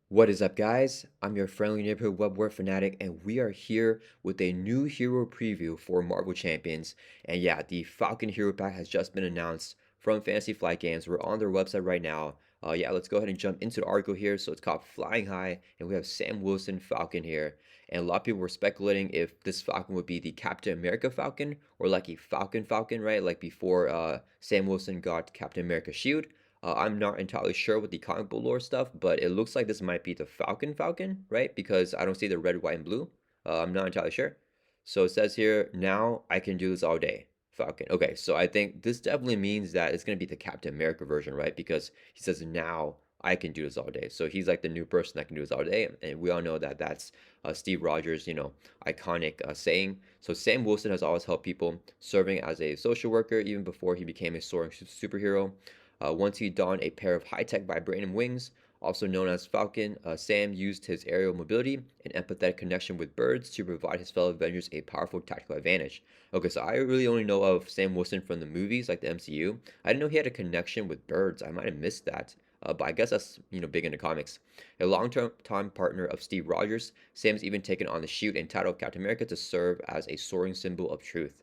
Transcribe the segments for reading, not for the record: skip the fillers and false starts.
What is up, guys? I'm your friendly neighborhood web war fanatic, and we are here with a new hero preview for Marvel Champions. And yeah, the Falcon Hero Pack has just been announced from Fantasy Flight Games. We're on their website right now. Yeah, let's go ahead and jump into the article here. So it's called Flying High, and we have Sam Wilson Falcon here. And a lot of people were speculating if this Falcon would be the Captain America Falcon or like a Falcon Falcon, right? Like before Sam Wilson got Captain America Shield. I'm not entirely sure with the comic book lore stuff, but it looks like this might be the Falcon Falcon, right? Because I don't see the red, white, and blue. I'm not entirely sure. So it says here, now I can do this all day. Falcon. Okay, so I think this definitely means that it's going to be the Captain America version, right? Because he says, now I can do this all day. So he's like the new person that can do this all day. And we all know that that's Steve Rogers, iconic saying. So Sam Wilson has always helped people, serving as a social worker even before he became a soaring superhero. Once he donned a pair of high-tech vibranium wings, also known as Falcon, Sam used his aerial mobility and empathetic connection with birds to provide his fellow Avengers a powerful tactical advantage. Okay, so I really only know of Sam Wilson from the movies, like the MCU. I didn't know he had a connection with birds. I might have missed that. But I guess that's big into comics. A long-term time partner of Steve Rogers, Sam's even taken on the shield and title of Captain America to serve as a soaring symbol of truth.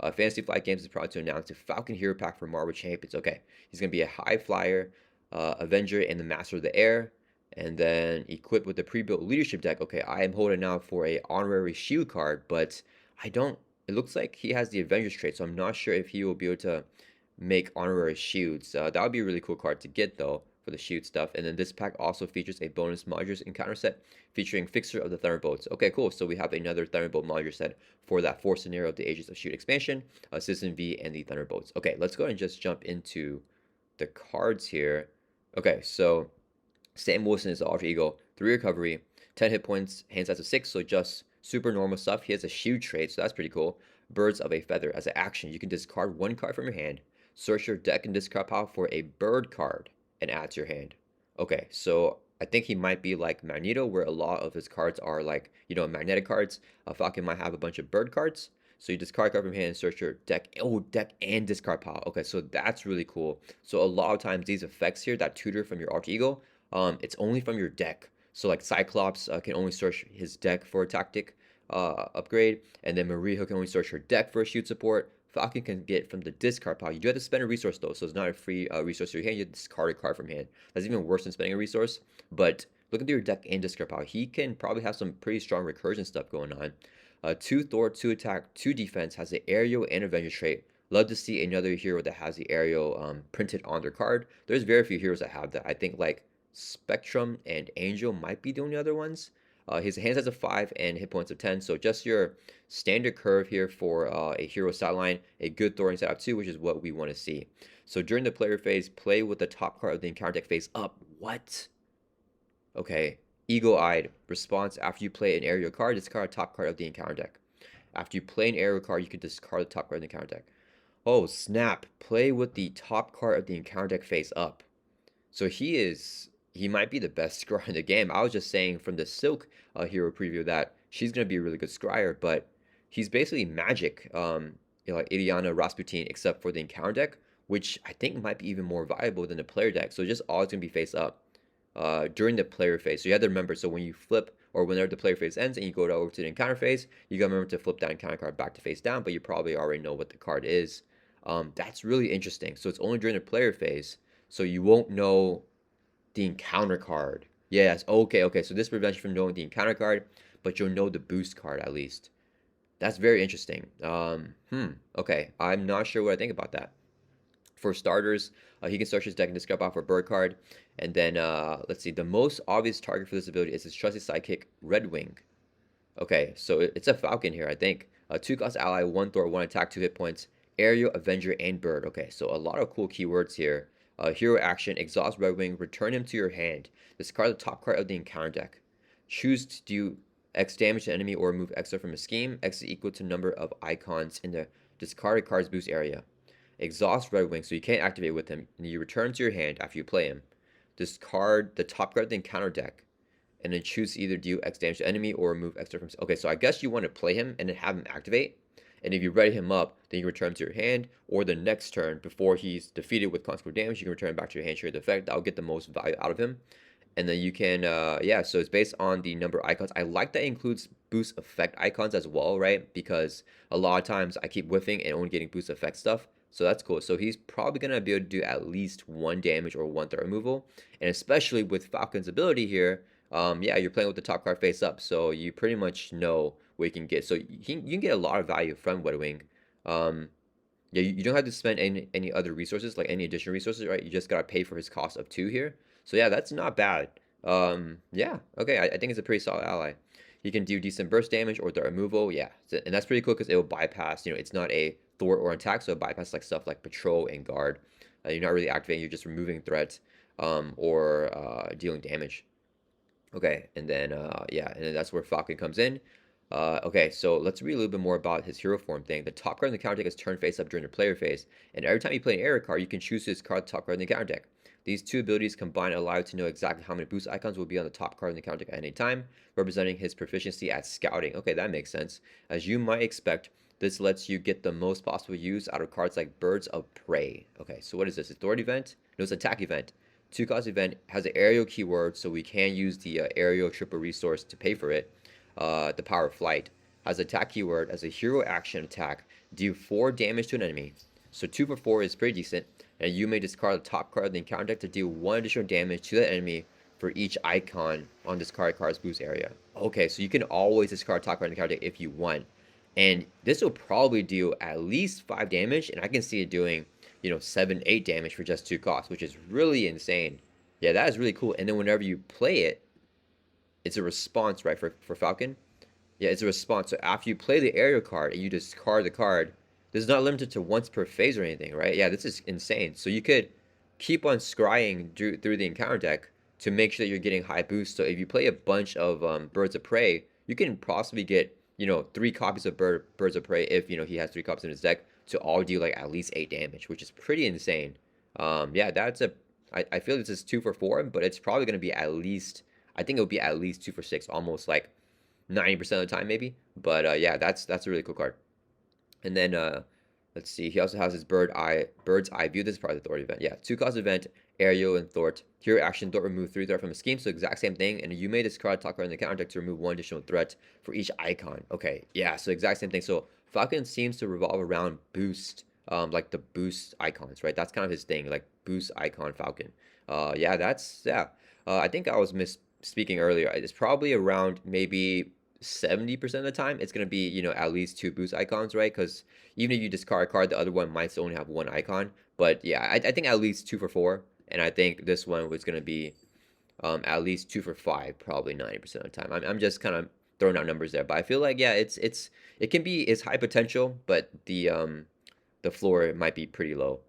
Fantasy Flight Games is proud to announce the Falcon Hero Pack for Marvel Champions. Okay, he's going to be a high flyer, Avenger, and the Master of the Air. And then equipped with the pre-built leadership deck. Okay, I am holding out for a honorary shield card, but I don't. It looks like he has the Avengers trait, so I'm not sure if he will be able to make honorary shields. That would be a really cool card to get though for the shield stuff. And then this pack also features a bonus modules encounter set featuring Fixer of the Thunderbolts. Okay, cool. So we have another Thunderbolt module set for that fourth scenario of the Ages of Shield expansion, Citizen V, and the Thunderbolts. Okay, let's go ahead and just jump into the cards here. Okay, so Sam Wilson is the alter ego, 3 recovery, 10 hit points, hand size of 6, so just super normal stuff. He has a shield trait, so that's pretty cool. Birds of a Feather. As an action, you can discard 1 card from your hand, search your deck and discard pile for a bird card, and add to your hand. Okay, so I think he might be like Magneto, where a lot of his cards are like, magnetic cards. Falcon might have a bunch of bird cards. So you discard card from hand, search your deck. Oh, deck and discard pile. Okay, so that's really cool. So a lot of times these effects here that tutor from your alter ego, it's only from your deck. So like Cyclops can only search his deck for a tactic upgrade, and then Maria can only search her deck for a shoot support. Falcon can get from the discard pile. You do have to spend a resource though, so it's not a free resource to your hand. You discard a card from hand. That's even worse than spending a resource. But look at your deck and discard pile. He can probably have some pretty strong recursion stuff going on. 2 Thor, 2 attack, 2 defense, has the aerial and Avenger trait. Love to see another hero that has the aerial printed on their card. There's very few heroes that have that. I think like Spectrum and Angel might be the only other ones. His hand size of 5 and hit points of 10. So just your standard curve here for a hero sideline, a good Thor inside of 2, which is what we want to see. So during the player phase, play with the top card of the encounter deck face up. What? Okay. Eagle-eyed response: after you play an aerial card, discard a top card of the encounter deck. After you play an aerial card, you can discard the top card of the encounter deck. Oh, snap. Play with the top card of the encounter deck face up. So he might be the best scryer in the game. I was just saying from the Silk hero preview that she's going to be a really good scryer, but he's basically magic, like Ileana Rasputin, except for the encounter deck, which I think might be even more viable than the player deck. So just always going to be face up during the player phase. So you have to remember, so when you flip, or whenever the player phase ends and you go over to the encounter phase, you got to remember to flip that encounter card back to face down, but you probably already know what the card is. That's really interesting. So it's only during the player phase, so you won't know the encounter card. Yes, okay. So this prevents you from knowing the encounter card, but you'll know the boost card at least. That's very interesting. Okay. I'm not sure what I think about that. For starters, he can search his deck and discard out for a bird card. And then, let's see, the most obvious target for this ability is his trusted sidekick, Redwing. Okay, so it's a Falcon here, I think. 2 cost ally, 1 Thor, 1 attack, 2 hit points, aerial, Avenger, and bird. Okay, so a lot of cool keywords here. Hero action: exhaust Redwing, return him to your hand. Discard the top card of the encounter deck. Choose to do X damage to enemy or remove X from a scheme. X is equal to number of icons in the discarded cards boost area. Exhaust Redwing, so you can't activate with him, and you return to your hand after you play him. Discard the top card of the encounter deck, and then choose to either do X damage to enemy or remove X from. Okay, so I guess you want to play him and then have him activate. And if you ready him up, then you return him to your hand, or the next turn, before he's defeated with consequent damage, you can return him back to your hand, share the effect. That'll get the most value out of him. And then you can, yeah, so it's based on the number of icons. I like that it includes boost effect icons as well, right? Because a lot of times I keep whiffing and only getting boost effect stuff. So that's cool. So he's probably going to be able to do at least 1 damage or 1 threat removal. And especially with Falcon's ability here, yeah, you're playing with the top card face up. So you pretty much know what you can get. So you can get a lot of value from Redwing. Um, yeah, you don't have to spend any other resources, like any additional resources, right? You just gotta pay for his cost of 2 here. So yeah, that's not bad. Yeah, okay, I think it's a pretty solid ally. He can do decent burst damage or the removal, yeah. And that's pretty cool because it will bypass, it's not a thwart or attack, so it bypass like stuff like patrol and guard. You're not really activating, you're just removing threats, or dealing damage. Okay, and then yeah, and then that's where Falcon comes in. Okay, so let's read a little bit more about his hero form thing. The top card in the counter deck is turned face up during the player phase, and every time you play an area card, you can choose to discard the top card in the counter deck. These two abilities combined allow you to know exactly how many boost icons will be on the top card in the counter deck at any time, representing his proficiency at scouting. Okay, that makes sense. As you might expect, this lets you get the most possible use out of cards like Birds of Prey. Okay, so what is this? Authority event? No, it's attack event. 2 cost event has an aerial keyword, so we can use the aerial triple resource to pay for it. The power of flight has attack keyword as a hero action attack, deal 4 damage to an enemy. So 2 for 4 is pretty decent, and you may discard the top card of the encounter deck to deal 1 additional damage to the enemy for each icon on this card's boost area. Okay, so you can always discard top card in the encounter deck if you want. And this will probably deal at least 5 damage, and I can see it doing 7, 8 damage for just 2 costs, which is really insane. Yeah, that is really cool. And then whenever you play it, it's a response, right, for Falcon? Yeah, it's a response. So after you play the aerial card and you discard the card, this is not limited to once per phase or anything, right? Yeah, this is insane. So you could keep on scrying through the encounter deck to make sure that you're getting high boost. So if you play a bunch of Birds of Prey, you can possibly get 3 copies of Birds of Prey if he has 3 copies in his deck to all deal like at least 8 damage, which is pretty insane. Yeah, I feel this is 2 for 4, but it's probably gonna be at least, I think it'll be at least 2 for 6, almost like 90% of the time maybe. But yeah, that's a really cool card. And then let's see, he also has his bird's eye view. This is part of the Thwart event. Yeah, 2 cost event, aerial and Thwart. Hero action, Thwart remove 3 threat from a scheme, so exact same thing. And you may discard top card in the counter deck to remove 1 additional threat for each icon. Okay, yeah, so exact same thing. So Falcon seems to revolve around boost, like the boost icons, right? That's kind of his thing, like boost icon Falcon. Yeah, yeah. I think I was misspeaking earlier. It's probably around maybe 70% of the time it's going to be at least 2 boost icons, right? Because even if you discard a card, the other one might still only have 1 icon. But yeah, I think at least 2 for 4, and I think this one was going to be at least 2 for 5, probably 90% of the time. I'm just kind of throwing out numbers there, but I feel like yeah, it can be, it's high potential, but the floor might be pretty low.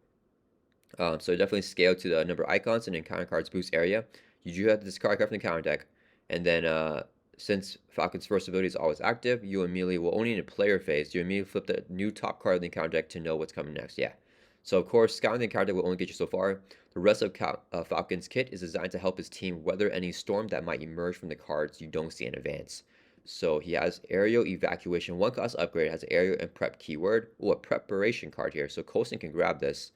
So definitely scale to the number of icons and encounter cards boost area. You do have to discard card from the counter deck, and then since Falcon's first ability is always active, you immediately will only in a player phase. You immediately flip the new top card of the encounter deck to know what's coming next. Yeah. So of course, scouting the encounter deck will only get you so far. The rest of Falcon's kit is designed to help his team weather any storm that might emerge from the cards you don't see in advance. So he has aerial evacuation, 1 cost upgrade, has aerial and prep keyword. Oh, a preparation card here. So Colson can grab this.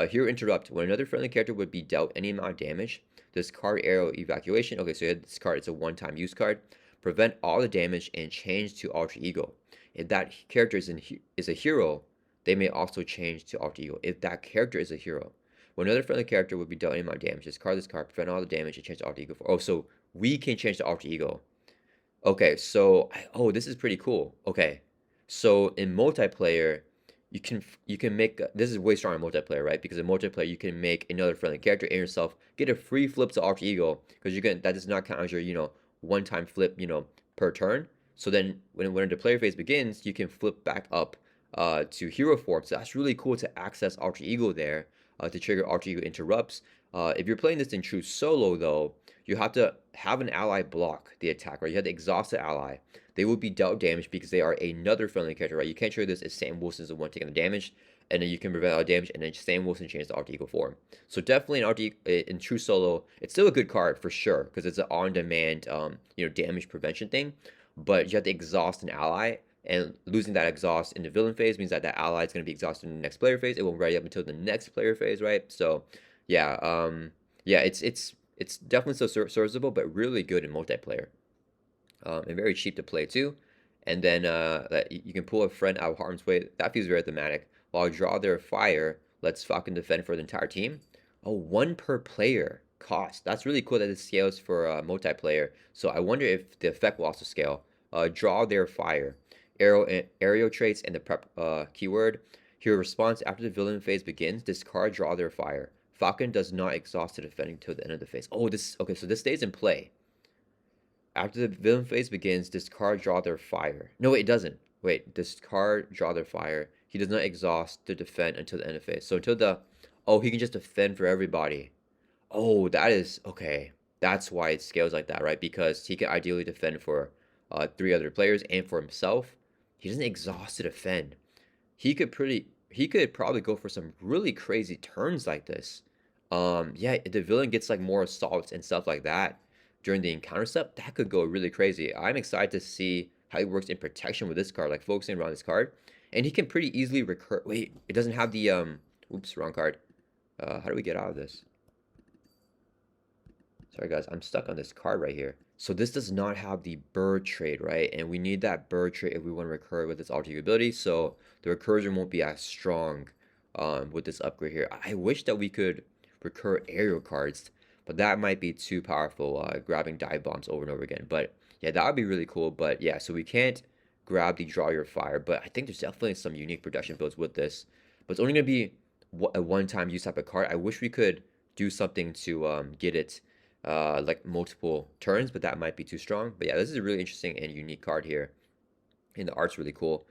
Hero interrupt. When another friendly character would be dealt any amount of damage, discard aerial evacuation. Okay, so you had this card. It's a one-time use card. Prevent all the damage and change to alter ego. If that character is a hero, they may also change to alter ego. If that character is a hero, when another friendly character would be dealt any amount of damage, discard this card. Prevent all the damage and change to alter ego. Oh, so we can change to alter ego. Okay, so oh, this is pretty cool. Okay, so in multiplayer, you can make this is way stronger in multiplayer, right? Because in multiplayer you can make another friendly character and yourself get a free flip to alter ego because you can, that does not count as your one-time flip per turn. So then when the player phase begins, you can flip back up to hero form. So that's really cool to access alter ego there to trigger alter ego interrupts. If you're playing this in true solo though, you have to have an ally block the attack, right? You have to exhaust the ally. They will be dealt damage because they are another friendly character, right? You can't trigger this if Sam Wilson's the one taking the damage, and then you can prevent all damage, and then Sam Wilson changes to alter ego form. So definitely in true solo, it's still a good card for sure because it's an on-demand, damage prevention thing. But you have to exhaust an ally, and losing that exhaust in the villain phase means that that ally is going to be exhausted in the next player phase. It won't ready up until the next player phase, right? So yeah, yeah, It's definitely still serviceable, but really good in multiplayer. And very cheap to play too. And then you can pull a friend out of harm's way. That feels very thematic. While draw their fire, let's Falcon defend for the entire team. Oh, one per player cost. That's really cool that it scales for multiplayer. So I wonder if the effect will also scale. Draw their fire. Aerial traits and the prep keyword. Hero response after the villain phase begins. Discard draw their fire. Falcon does not exhaust to defending till the end of the phase. Oh, this okay. So this stays in play. After the villain phase begins, discard draw their fire. No, wait, it doesn't. Wait, discard draw their fire. He does not exhaust to defend until the end of phase. So until the oh, he can just defend for everybody. Oh, that is okay. That's why it scales like that, right? Because he can ideally defend for three other players and for himself. He doesn't exhaust to defend. He could probably go for some really crazy turns like this. Yeah, if the villain gets like more assaults and stuff like that during the encounter step, that could go really crazy. I'm excited to see how he works in protection with this card, like focusing around this card. And he can pretty easily recur. Wait, it doesn't have the oops, wrong card. How do we get out of this? Sorry guys, I'm stuck on this card right here. So this does not have the bird trait, right? And we need that bird trait if we want to recur with its alter ability. So the recursion won't be as strong with this upgrade here. I wish that we could recur aerial cards, but that might be too powerful, grabbing dive bombs over and over again. But yeah, that would be really cool. But yeah, so we can't grab the draw your fire, but I think there's definitely some unique production builds with this. But it's only going to be a one-time use type of card. I wish we could do something to get it like multiple turns, but that might be too strong. But yeah, this is a really interesting and unique card here. And the art's really cool.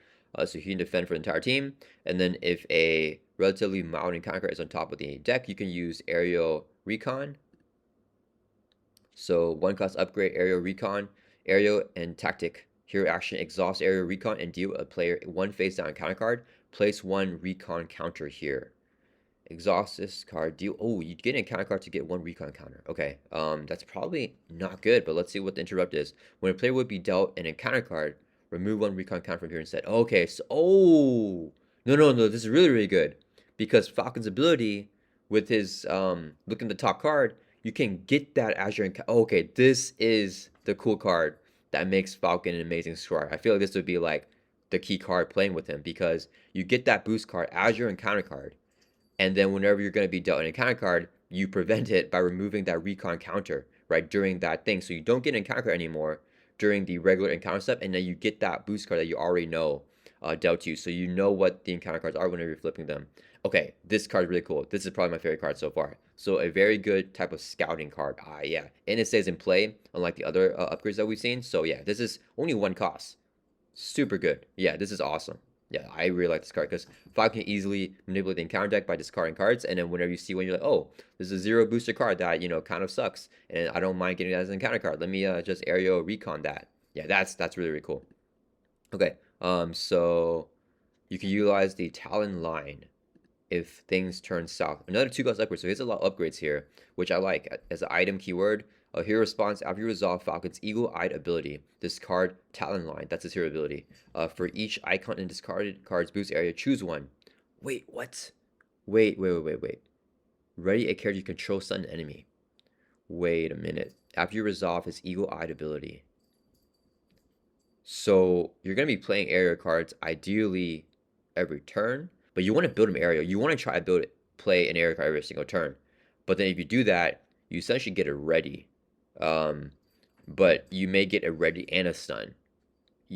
So he can defend for the entire team. And then if a relatively mild encounter card is on top of the deck, you can use Aerial Recon. So one cost upgrade, Aerial Recon, Aerial and Tactic. Hero action, exhaust Aerial Recon and deal a player one face down encounter card. Place one Recon counter here. Exhaust this card, deal. Oh, you get an encounter card to get one recon counter. Okay, that's probably not good, but let's see what the interrupt is. When a player would be dealt an encounter card, remove one recon counter from here instead. Okay, so oh no, this is really good because Falcon's ability with his look in the top card, you can get that as your okay, this is the cool card that makes Falcon an amazing scorer. I feel like this would be like the key card playing with him because you get that boost card as your encounter card. And then whenever you're going to be dealt an encounter card, you prevent it by removing that recon counter, right, during that thing. So you don't get an encounter card anymore during the regular encounter step, and then you get that boost card that you already know dealt to you. So you know what the encounter cards are whenever you're flipping them. Okay, this card is really cool. This is probably my favorite card so far. So a very good type of scouting card. Yeah. And it stays in play, unlike the other upgrades that we've seen. So yeah, this is only one cost. Super good. Yeah, this is awesome. Yeah, I really like this card because Falcon can easily manipulate the encounter deck by discarding cards, and then whenever you see one, you're like, oh, this is a zero booster card that, kind of sucks, and I don't mind getting that as an encounter card. Let me just aerial recon that. Yeah, that's really, really cool. Okay, so you can utilize the Talon Line if things turn south. Another 2 cost upgrade, so here's a lot of upgrades here, which I like. As an item keyword, a hero response after you resolve Falcon's eagle-eyed ability. Discard Talon Line. That's his hero ability. For each icon in discarded card's boost area, choose one. Wait, what? Wait. Ready a character you control stun an enemy. Wait a minute. After you resolve his eagle-eyed ability. So you're going to be playing area cards ideally every turn, but you want to build an area. You want to try to play an area card every single turn. But then if you do that, you essentially get a ready. But you may get a ready and a stun.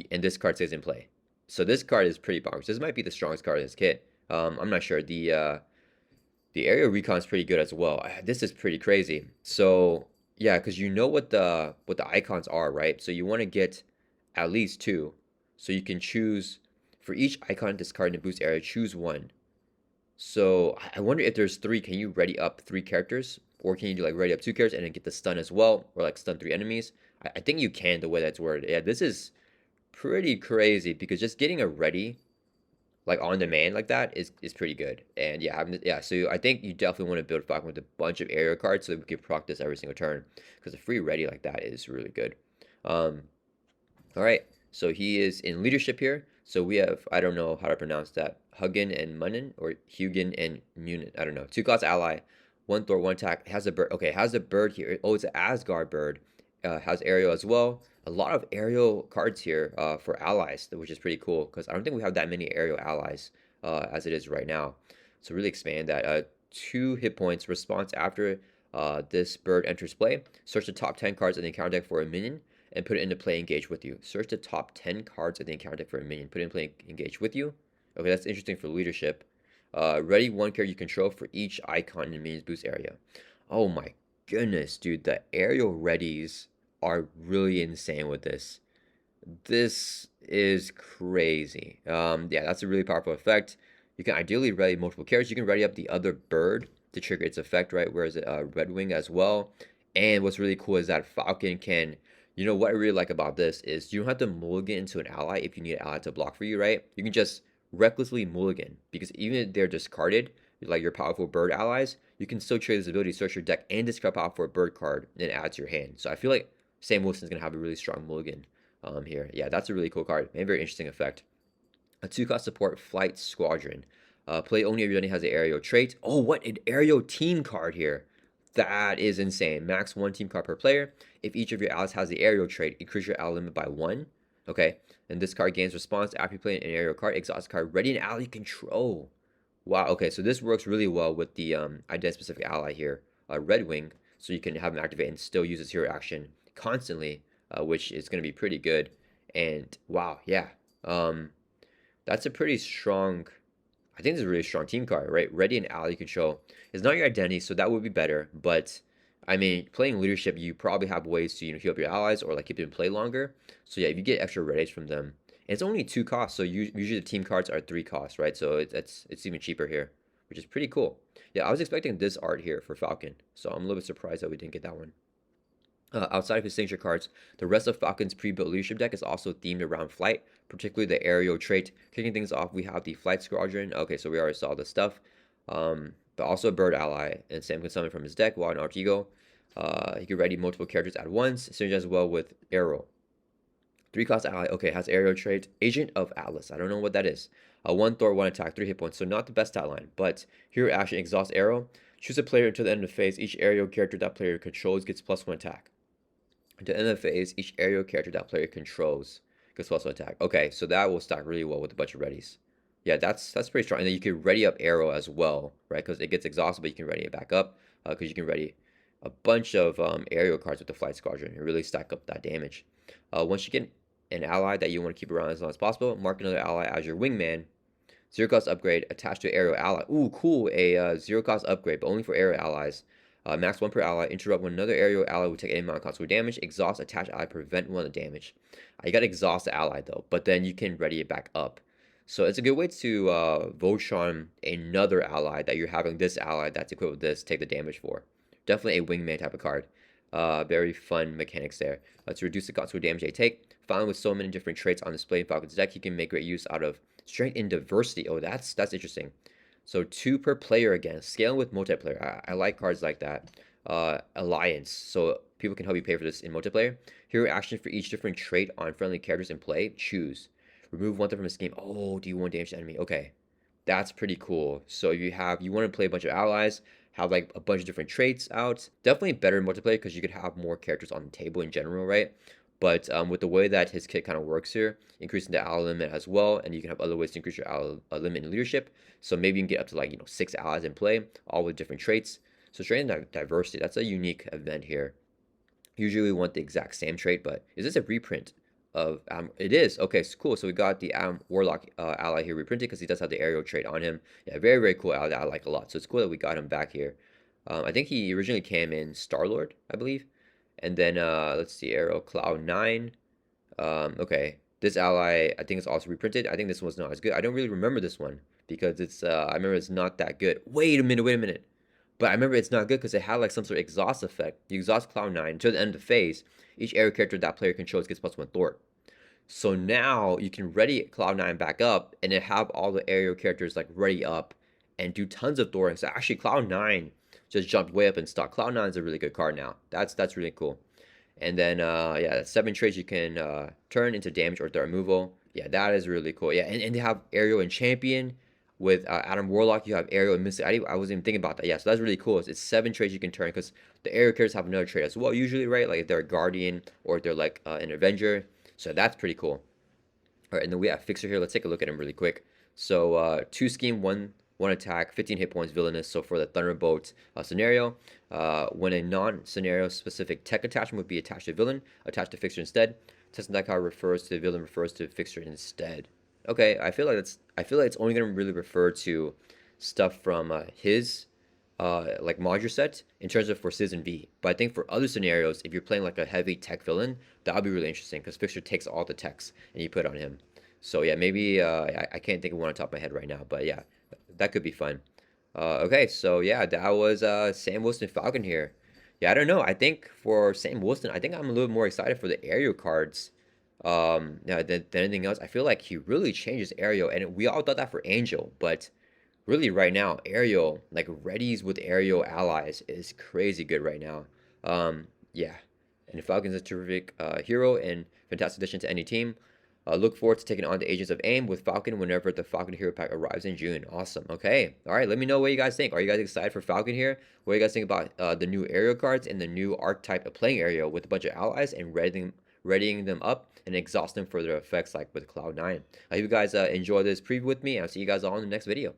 And this card stays in play. So this card is pretty bonkers. This might be the strongest card in this kit. I'm not sure. The area recon is pretty good as well. This is pretty crazy. So yeah, because you know what the icons are, right? So you want to get at least 2. So you can choose for each icon discard in the boost area, choose one. So I wonder if there's 3. Can you ready up 3 characters? Or can you do like ready up 2 characters and then get the stun as well? Or like stun 3 enemies? I think you can the way that's worded. Yeah, this is pretty crazy because just getting a ready like on demand like that is pretty good. And yeah, so I think you definitely want to build Falcon with a bunch of area cards so that we can proc this every single turn. Because a free ready like that is really good. Alright, so he is in leadership here. So we have, I don't know how to pronounce that, Hugin and Munin, or Hugin and Munin, I don't know. 2 cost ally, One Thor, one attack. It has a bird. Okay, it has a bird here. Oh, it's an Asgard bird. Has aerial as well. A lot of aerial cards here for allies, which is pretty cool because I don't think we have that many aerial allies as it is right now. So really expand that. 2 hit points. Response after this bird enters play. Search the top 10 cards in the encounter deck for a minion and put it into play engage with you. Search the top 10 cards in the encounter deck for a minion. Put it in play engage with you. Okay, that's interesting for leadership. Ready one character you control for each icon in the minion's boost area. Oh my goodness, dude. The aerial readies are really insane with this. This is crazy. Yeah, that's a really powerful effect. You can ideally ready multiple characters. You can ready up the other bird to trigger its effect, right? Whereas Redwing as well. And what's really cool is that Falcon can, you know, what I really like about this is you don't have to mulligan into an ally if you need an ally to block for you, right? You can just recklessly mulligan because even if they're discarded, like your powerful bird allies, you can still trade this ability, search your deck, and discard powerful bird card, and add to your hand. So I feel like Sam Wilson's gonna have a really strong mulligan here. Yeah, that's a really cool card. And very interesting effect. A 2-cost support Flight Squadron. Play only if your enemy has an aerial trait. Oh, what an aerial team card here. That is insane. Max 1 team card per player. If each of your allies has the aerial trait, increase your ally limit by 1. Okay, and this card gains response after you play an aerial card. Exhaust card. Ready an ally control. Wow, okay, so this works really well with the identity-specific ally here, Redwing, so you can have him activate and still use his hero action constantly, which is going to be pretty good. And wow, yeah, that's a pretty strong, I think this is a really strong team card, right? Ready and ally control is not your identity, so that would be better, but I mean, playing leadership, you probably have ways to, you know, heal up your allies or like keep them in play longer. So yeah, if you get extra red from them, it's only 2 costs, so usually the team cards are 3 costs, right? So it's even cheaper here, which is pretty cool. Yeah, I was expecting this art here for Falcon, so I'm a little bit surprised that we didn't get that one. Outside of his signature cards, the rest of Falcon's pre-built leadership deck is also themed around flight, particularly the aerial trait. Kicking things off, we have the Flight Squadron. Okay, so we already saw this stuff. But also a bird ally, and Sam can summon from his deck while an Artigo. He can ready multiple characters at once, synergize well with Arrow. 3-cost ally, okay, has aerial trait. Agent of Atlas, I don't know what that is. 1 Thor, 1 attack, 3 hit points, so not the best stat line, but hero action, exhaust arrow. Choose a player until the end of the phase. Each aerial character that player controls gets +1 attack. At the end of the phase, each aerial character that player controls gets +1 attack. Okay, so that will stack really well with a bunch of readies. Yeah, that's pretty strong. And then you can ready up arrow as well, right? Because it gets exhausted, but you can ready it back up because you can ready a bunch of aerial cards with the Flight Squadron and really stack up that damage. Once you get an ally that you want to keep around as long as possible, mark another ally as your wingman. 0-cost upgrade attached to aerial ally. Ooh, cool. A 0-cost upgrade, but only for aerial allies. Max 1 per ally. Interrupt when another aerial ally will take any amount of consequential damage. Exhaust attached ally. Prevent 1 of the damage. You got to exhaust the ally, though, but then you can ready it back up. So it's a good way to Voltron another ally that you're having this ally that's equipped with this take the damage for. Definitely a wingman type of card. Very fun mechanics there. To reduce the consequential damage they take. Finally, with so many different traits on display in Falcon's deck, you can make great use out of strength and diversity. Oh, that's interesting. So 2 per player again. Scaling with multiplayer. I like cards like that. Alliance. So people can help you pay for this in multiplayer. Hero action for each different trait on friendly characters in play. Choose. Remove 1 from this game. Oh, do you want damage to enemy? Okay. That's pretty cool. So you want to play a bunch of allies, have like a bunch of different traits out. Definitely better in multiplayer because you could have more characters on the table in general, right? But with the way that his kit kind of works here, increasing the ally limit as well, and you can have other ways to increase your ally limit in leadership. So maybe you can get up to like 6 allies in play, all with different traits. So strength and diversity, that's a unique event here. Usually we want the exact same trait, but is this a reprint of it is. Okay, so cool. So we got the Warlock ally here reprinted because he does have the aerial trait on him. Yeah, very, very cool ally that I like a lot. So it's cool that we got him back here. I think he originally came in Star-Lord, I believe. And then, let's see, Arrow, Cloud 9. Okay, this ally, I think it's also reprinted. I think this one's not as good. I don't really remember this one because it's, I remember it's not that good. Wait a minute. But I remember it's not good because it had like some sort of exhaust effect. You exhaust Cloud 9 until the end of the phase. Each aerial character that player controls gets +1 Thor. So now you can ready Cloud 9 back up and then have all the aerial characters like ready up and do tons of Thor. So actually Cloud 9 just jumped way up in stock. Cloud 9 is a really good card now. That's really cool. And then yeah, 7 traits you can turn into damage or threat removal. Yeah, that is really cool. Yeah, and they have aerial and champion. With Adam Warlock, you have Aerial and Mystic. I wasn't even thinking about that. Yeah, so that's really cool. It's 7 traits you can turn because the Aerial characters have another trait as well, usually, right? Like if they're a Guardian or if they're like an Avenger. So that's pretty cool. All right, and then we have Fixer here. Let's take a look at him really quick. So 2 scheme, one attack, 15 hit points, villainous. So for the Thunderbolt scenario, when a non-scenario specific tech attachment would be attached to villain, attached to Fixer instead. Testing that card refers to the villain, refers to Fixer instead. Okay, I feel like it's only gonna really refer to stuff from his like module set in terms of for Citizen V. But I think for other scenarios, if you're playing like a heavy tech villain, that would be really interesting because Fixer takes all the techs and you put on him. So yeah, maybe I can't think of one on top of my head right now, but yeah, that could be fun. Okay, so yeah, that was Sam Wilson Falcon here. Yeah, I don't know. I think for Sam Wilson, I think I'm a little more excited for the aerial cards yeah, than anything else. I feel like he really changes aerial, and we all thought that for Angel, but really right now, aerial, like readies with aerial allies is crazy good right now. Yeah, and Falcon's a terrific hero and fantastic addition to any team. Look forward to taking on the Agents of AIM with Falcon whenever the Falcon Hero Pack arrives in June. Awesome. Okay. All right. Let me know what you guys think. Are you guys excited for Falcon here? What do you guys think about the new aerial cards and the new archetype of playing aerial with a bunch of allies and readying them up and exhaust them for their effects like with Cloud9? I hope you guys enjoy this preview with me. I'll see you guys all in the next video.